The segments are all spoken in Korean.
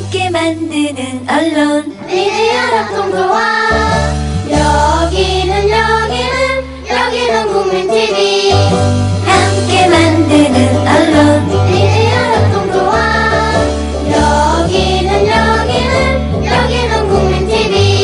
함께 만드는 언론 미디어 합동조합 여기는 국민TV 함께 만드는 언론 미디어 합동조합 여기는 국민TV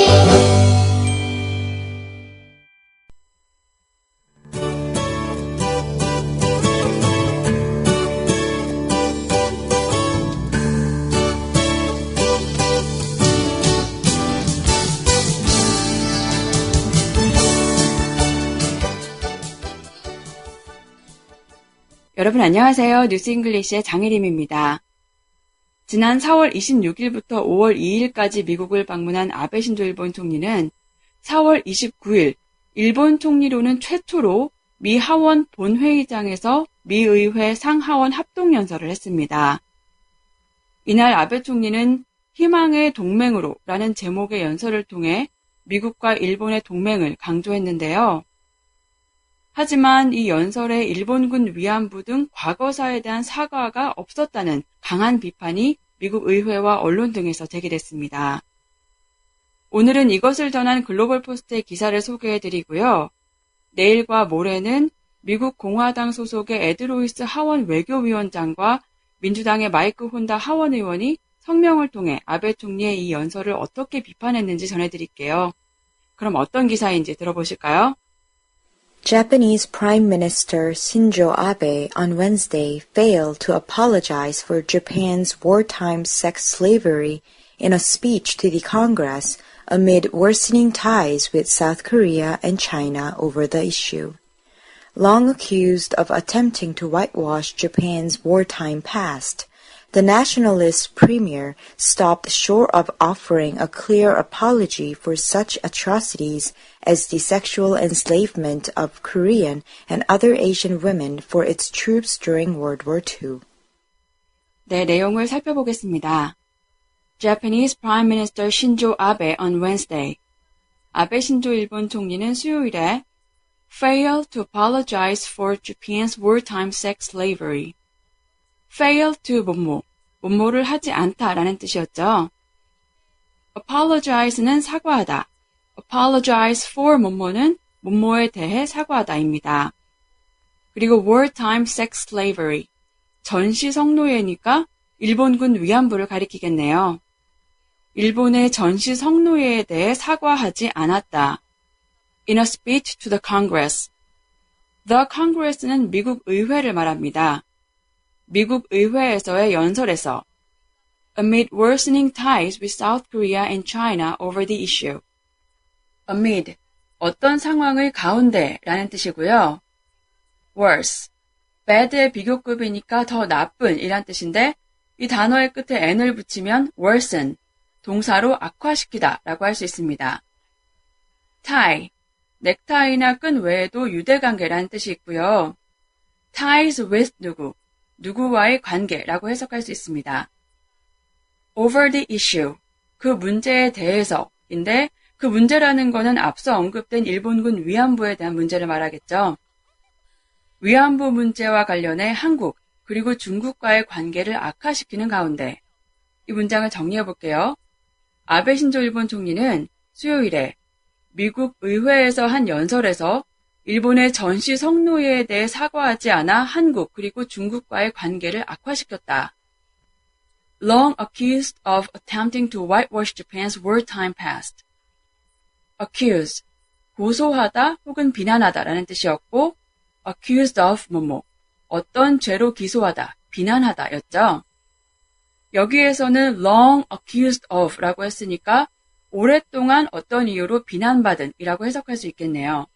여러분 안녕하세요. 뉴스잉글리시의 장혜림입니다. 지난 4월 26일부터 5월 2일까지 미국을 방문한 아베 신조 일본 총리는 4월 29일 일본 총리로는 최초로 미 하원 본회의장에서 미 의회 상하원 합동연설을 했습니다. 이날 아베 총리는 희망의 동맹으로 라는 제목의 연설을 통해 미국과 일본의 동맹을 강조했는데요. 하지만 이 연설에 일본군 위안부 등 과거사에 대한 사과가 없었다는 강한 비판이 미국 의회와 언론 등에서 제기됐습니다. 오늘은 이것을 전한 글로벌 포스트의 기사를 소개해드리고요. 내일과 모레는 미국 공화당 소속의 에드 로이스 하원 외교위원장과 민주당의 마이크 혼다 하원 의원이 성명을 통해 아베 총리의 이 연설을 어떻게 비판했는지 전해드릴게요. 그럼 어떤 기사인지 들어보실까요? Japanese Prime Minister Shinzo Abe on Wednesday failed to apologize for Japan's wartime sex slavery in a speech to the Congress amid worsening ties with South Korea and China over the issue. Long accused of attempting to whitewash Japan's wartime past, the nationalist premier stopped short of offering a clear apology for such atrocities as the sexual enslavement of Korean and other Asian women for its troops during World War II. 네, 내용을 살펴보겠습니다. Japanese Prime Minister Shinzo Abe on Wednesday. 아베 신조 일본 총리는 수요일에 failed to apologize for Japan's wartime sex slavery. fail to 뭐뭐를 하지 않다라는 뜻이었죠. apologize는 사과하다. apologize for 뭐뭐는 뭐뭐에 대해 사과하다입니다. 그리고 wartime sex slavery. 전시 성노예니까 일본군 위안부를 가리키겠네요. 일본의 전시 성노예에 대해 사과하지 않았다. In a speech to the Congress. The Congress는 미국 의회를 말합니다. 미국 의회에서의 연설에서 amid worsening ties with South Korea and China over the issue. amid, 어떤 상황의 가운데 라는 뜻이고요. worse, bad의 비교급이니까 더 나쁜 이란 뜻인데 이 단어의 끝에 n을 붙이면 worsen, 동사로 악화시키다 라고 할 수 있습니다. tie, 넥타이나 끈 외에도 유대관계라는 뜻이 있고요. ties with 누구와의 관계라고 해석할 수 있습니다. over the issue, 그 문제에 대해서인데 그 문제라는 거는 앞서 언급된 일본군 위안부에 대한 문제를 말하겠죠. 위안부 문제와 관련해 한국 그리고 중국과의 관계를 악화시키는 가운데 이 문장을 정리해 볼게요. 아베 신조 일본 총리는 수요일에 미국 의회에서 한 연설에서 일본의 전시 성노예에 대해 사과하지 않아 한국 그리고 중국과의 관계를 악화시켰다. Long accused of attempting to whitewash Japan's wartime past. accuse, 고소하다 혹은 비난하다라는 뜻이었고 accused of 어떤 죄로 기소하다, 비난하다였죠. 여기에서는 long accused of라고 했으니까 오랫동안 어떤 이유로 비난받은 이라고 해석할 수 있겠네요.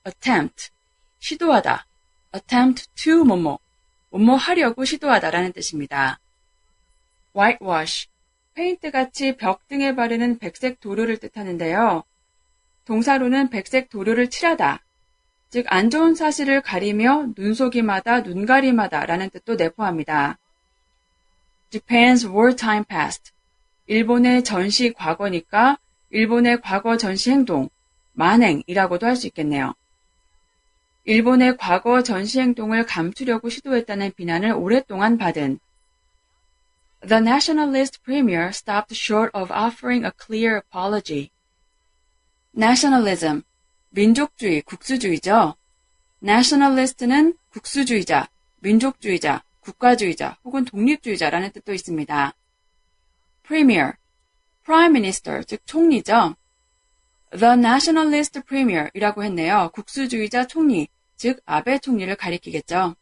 attempt, 시도하다. attempt to 뭐뭐 하려고 시도하다라는 뜻입니다. whitewash, 페인트같이 벽 등에 바르는 백색 도료를 뜻하는데요. 동사로는 백색 도료를 칠하다, 즉 안 좋은 사실을 가리며 눈속임하다, 눈가림하다 라는 뜻도 내포합니다. Japan's wartime past, 일본의 전시 과거니까 일본의 과거 전시 행동, 만행이라고도 할 수 있겠네요. 일본의 과거 전시 행동을 감추려고 시도했다는 비난을 오랫동안 받은 The nationalist premier stopped short of offering a clear apology. nationalism, 민족주의, 국수주의죠. nationalist는 국수주의자, 민족주의자, 국가주의자 혹은 독립주의자라는 뜻도 있습니다. premier, prime minister, 즉 총리죠. The nationalist premier이라고 했네요. 국수주의자 총리, 즉 아베 총리를 가리키겠죠.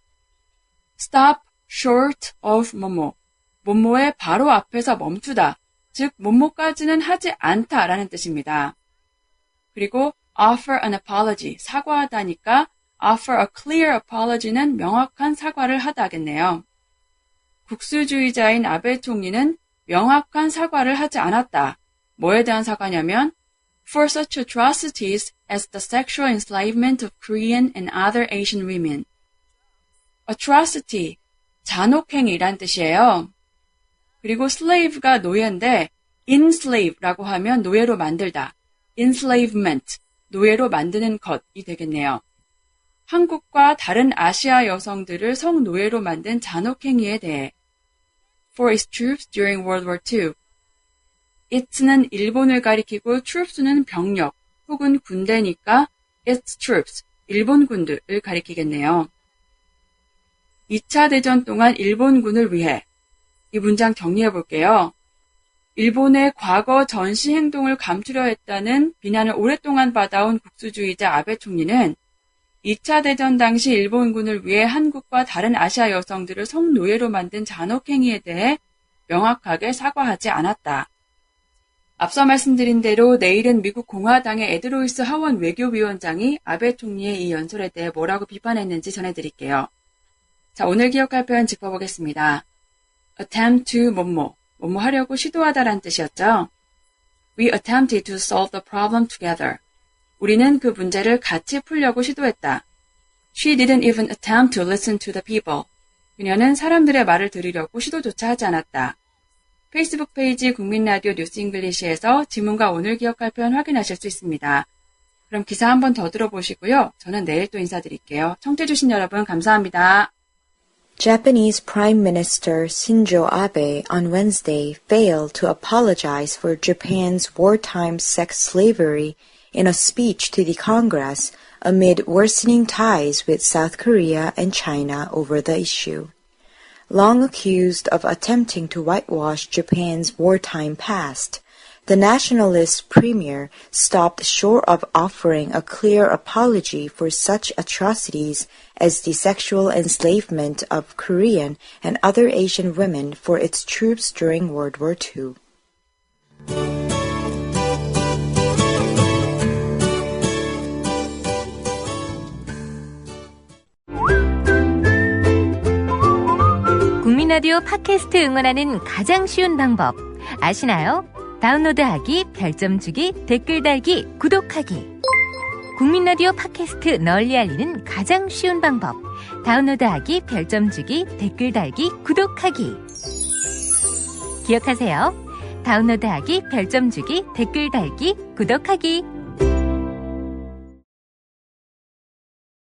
stop short of 뭐뭐, 뭐뭐의 바로 앞에서 멈추다, 즉 뭐뭐까지는 하지 않다라는 뜻입니다. 그리고 offer an apology, 사과하다니까 offer a clear apology는 명확한 사과를 하다겠네요. 국수주의자인 아베 총리는 명확한 사과를 하지 않았다. 뭐에 대한 사과냐면 for such atrocities as the sexual enslavement of Korean and other Asian women. atrocity, 잔혹행위란 뜻이에요. 그리고 slave가 노예인데 enslave라고 하면 노예로 만들다. enslavement, 노예로 만드는 것이 되겠네요. 한국과 다른 아시아 여성들을 성노예로 만든 잔혹행위에 대해 for its troops during World War II. it는 일본을 가리키고 troops는 병력 혹은 군대니까 its troops, 일본 군들을 가리키겠네요. 2차 대전 동안 일본군을 위해 이 문장 정리해 볼게요. 일본의 과거 전시 행동을 감추려 했다는 비난을 오랫동안 받아온 국수주의자 아베 총리는 2차 대전 당시 일본군을 위해 한국과 다른 아시아 여성들을 성노예로 만든 잔혹행위에 대해 명확하게 사과하지 않았다. 앞서 말씀드린 대로 내일은 미국 공화당의 에드로이스 하원 외교위원장이 아베 총리의 이 연설에 대해 뭐라고 비판했는지 전해드릴게요. 자, 오늘 기억할 표현 짚어보겠습니다. attempt to 뭐뭐 하려고 시도하다란 뜻이었죠. We attempted to solve the problem together. 우리는 그 문제를 같이 풀려고 시도했다. She didn't even attempt to listen to the people. 그녀는 사람들의 말을 들으려고 시도조차 하지 않았다. 페이스북 페이지 국민라디오 뉴스 잉글리시에서 지문과 오늘 기억할 표현 확인하실 수 있습니다. 그럼 기사 한 번 더 들어보시고요. 저는 내일 또 인사드릴게요. 청취해주신 여러분 감사합니다. Japanese Prime Minister Shinzo Abe on Wednesday failed to apologize for Japan's wartime sex slavery in a speech to the Congress amid worsening ties with South Korea and China over the issue. Long accused of attempting to whitewash Japan's wartime past, the nationalist premier stopped short of offering a clear apology for such atrocities as the sexual enslavement of Korean and other Asian women for its troops during World War II. 국민라디오 팟캐스트 응원하는 가장 쉬운 방법 아시나요? 다운로드하기, 별점 주기, 댓글 달기, 구독하기. 국민라디오 팟캐스트 널리 알리는 가장 쉬운 방법. 다운로드하기, 별점 주기, 댓글 달기, 구독하기. 기억하세요. 다운로드하기, 별점 주기, 댓글 달기, 구독하기.